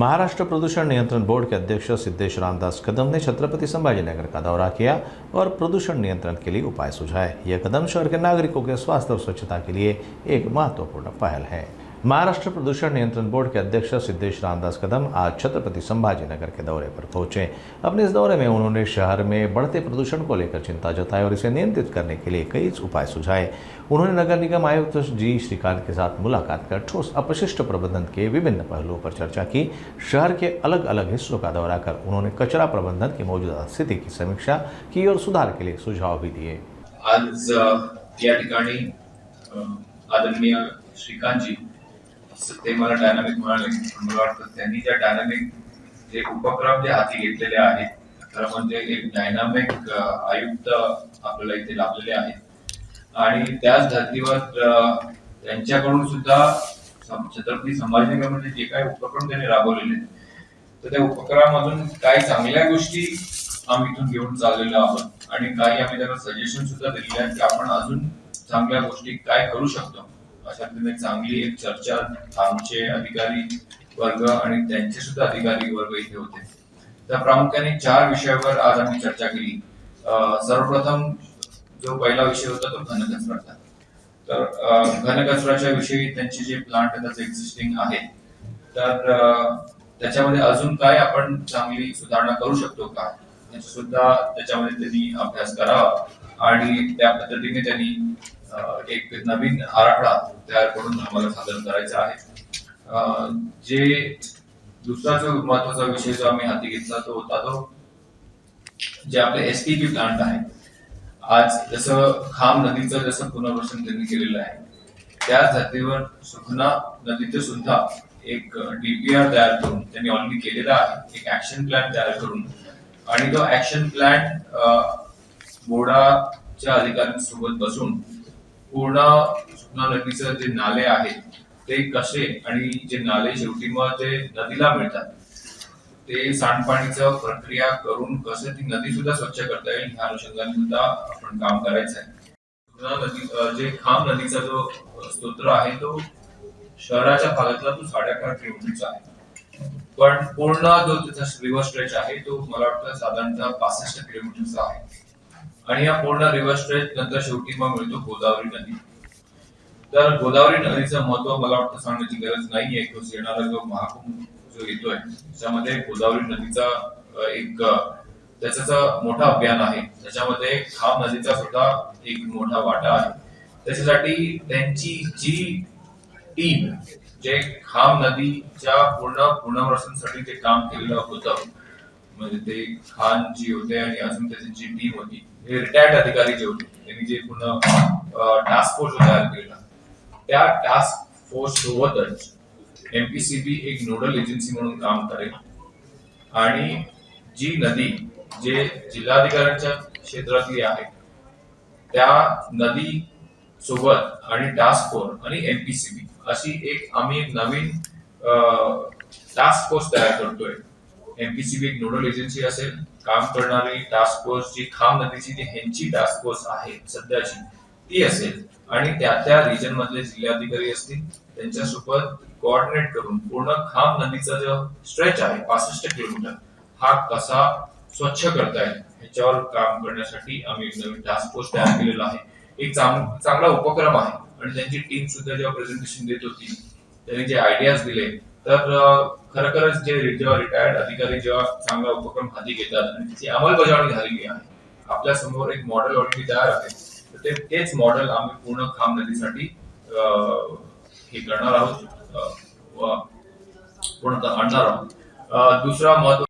महाराष्ट्र प्रदूषण नियंत्रण बोर्ड के अध्यक्ष सिद्धेश रामदास कदम ने छत्रपति संभाजीनगर का दौरा किया और प्रदूषण नियंत्रण के लिए उपाय सुझाए। यह कदम शहर के नागरिकों के स्वास्थ्य और स्वच्छता के लिए एक महत्वपूर्ण पहल है। महाराष्ट्र प्रदूषण नियंत्रण बोर्ड के अध्यक्ष सिद्धेश रामदास कदम आज छत्रपति संभाजीनगर के दौरे पर पहुंचे। अपने इस दौरे में उन्होंने शहर में बढ़ते प्रदूषण को लेकर चिंता जताई और इसे नियंत्रित करने के लिए कई उपाय सुझाए। उन्होंने नगर निगम आयुक्त जी श्रीकांत के साथ मुलाकात कर ठोस अपशिष्ट प्रबंधन के विभिन्न पहलुओं पर चर्चा की। शहर के अलग अलग हिस्सों का दौरा कर उन्होंने कचरा प्रबंधन की मौजूदा स्थिति की समीक्षा की और सुधार के लिए सुझाव भी दिए। आज या ठिकाणी आदरणीय श्रीकांत जी ते मला डायनामिक म्हणाले, मला वाटतं त्यांनी ज्या डायनामिक जे उपक्रम जे हाती घेतलेले आहेत, तर म्हणजे एक डायनामिक आयुक्त आपल्याला इथे लाभलेले आहेत आणि त्याच धर्तीवर त्यांच्याकडून सुद्धा छत्रपती संभाजीनगरमध्ये जे काही उपक्रम त्यांनी राबवलेले आहेत, तर त्या उपक्रमामधून काही चांगल्या गोष्टी आम्ही इथून घेऊन चाललेलो आहोत आणि काही आम्ही त्यांना सजेशन सुद्धा दिलेले आहेत की आपण अजून चांगल्या गोष्टी काय करू शकतो। अशा प्रकारे चांगली एक चर्चा आमचे अधिकारी वर्ग आणि त्यांचे सुद्धा अधिकारी वर्ग इथे होते। तर प्रामुख्याने 4 विषयावर आज आम्ही चर्चा केली। सर्वप्रथम जो पहिला विषय होता तो घनकचराचा। तर घनकचराच्या विषयी त्यांचे जे प्लांट त्याचे एक्झिस्टिंग आहे, तर त्याच्यामध्ये अजून काय आपण चांगली सुधारणा करू शकतो का, याचा सुद्धा त्याच्यामध्ये त्यांनी अभ्यास करावा आणि त्या पद्धतीने त्यांनी एक नवीन आराखडा तयार करून आम्हाला सादर करायचा आहे। जे दुसरा जो महत्त्वाचा विषय जो आम्ही हाती घेतला तो होता तो जे आपले एसटीपी प्लांट आहे। आज जसं खाम नदीचं जसं पुनर्वसन त्यांनी केलेलं आहे, त्या धर्तीवर सुखना नदीचं सुद्धा एक डीपीआर तयार करून त्यांनी ऑलरेडी केलेला आहे, एक ऍक्शन प्लॅन तयार करून आणि तो ऍक्शन प्लॅन बोर्डाच्या अधिकाऱ्यांसोबत बसून पूर्ण सुखना नदीचे जे नाले आहेत ते कसे आणि जे नाले शेवटी मग ते नदीला मिळतात ते सांडपाणीचं प्रक्रिया करून कसं ती नदी सुद्धा स्वच्छ करता येईल ह्या अनुषंगाने सुद्धा आपण काम करायचं आहे। सुखना नदी जे खाम नदीचा जो स्तोत्र आहे तो शहराच्या भागातला तो 11.5 किलोमीटरचा आहे, पण पूर्ण जो त्याचा रिव्हर स्ट्रेच आहे तो मला वाटतं साधारणतः 65 किलोमीटरचा आहे आणि या पूर्ण रिव्हर स्ट्रेच नंतर शेवटी मग मिळतो गोदावरी नदी। तर गोदावरी नदीचं महत्व मला वाटतं सांगण्याची गरज नाहीये। येणारा जो महाकुंभ जो येतोय त्याच्यामध्ये गोदावरी नदीचा एक त्याचा मोठा अभियान आहे, त्याच्यामध्ये खाम नदीचा सुद्धा एक मोठा वाटा आहे। त्याच्यासाठी त्यांची जी टीम जे खाम नदीच्या पूर्ण पुनर्वसनासाठी जे काम केलेलं होतं, म्हणजे ते खान जी होते आणि अजून त्याची जी टीम होती, हे रिटायर्ड अधिकारी जे होते त्यांनी जे पुन्हा टास्क फोर्स तयार केला, त्या टास्क फोर्स सोबतच एमपीसीबी एक नोडल एजन्सी म्हणून काम करेल आणि जी नदी जे जिल्हाधिकाऱ्यांच्या क्षेत्रातली आहे त्या नदी सोबत आणि टास्क फोर्स आणि एमपीसीबी अशी आम्ही एक नवीन टास्क फोर्स तयार करतोय। एमपीसीबी एक नोडल एजन्सी असेल, काम करणारी टास्क फोर्स जी खाम नदीची जी ह्यांची टास्क फोर्स आहे सध्याची ती असेल आणि त्या रिजन मधले जिल्हाधिकारी असतील, त्यांच्यासोबत कोऑर्डिनेट करून पूर्ण खाम नदीचा जो स्ट्रेच आहे 65 किलोमीटर हा कसा स्वच्छ करता येईल ह्याच्यावर काम करण्यासाठी आम्ही एक नवीन टास्क फोर्स तयार केलेला आहे। एक चांगला उपक्रम आहे आणि त्यांची टीम सुद्धा जेव्हा प्रेझेंटेशन देत होती त्यांनी जे आयडियाज दिले, तर खरोखरच जे रिटायर्ड अधिकारी जेव्हा चांगला उपक्रम हाती घेतात आणि त्याची अंमलबजावणी झालेली आहे, आपल्या समोर एक मॉडेल ऑलरेडी तयार आहे, तर तेच मॉडेल आम्ही पूर्ण खाम नदीसाठी हे करणार आहोत, पूर्ण आणणार आहोत। दुसरा महत्व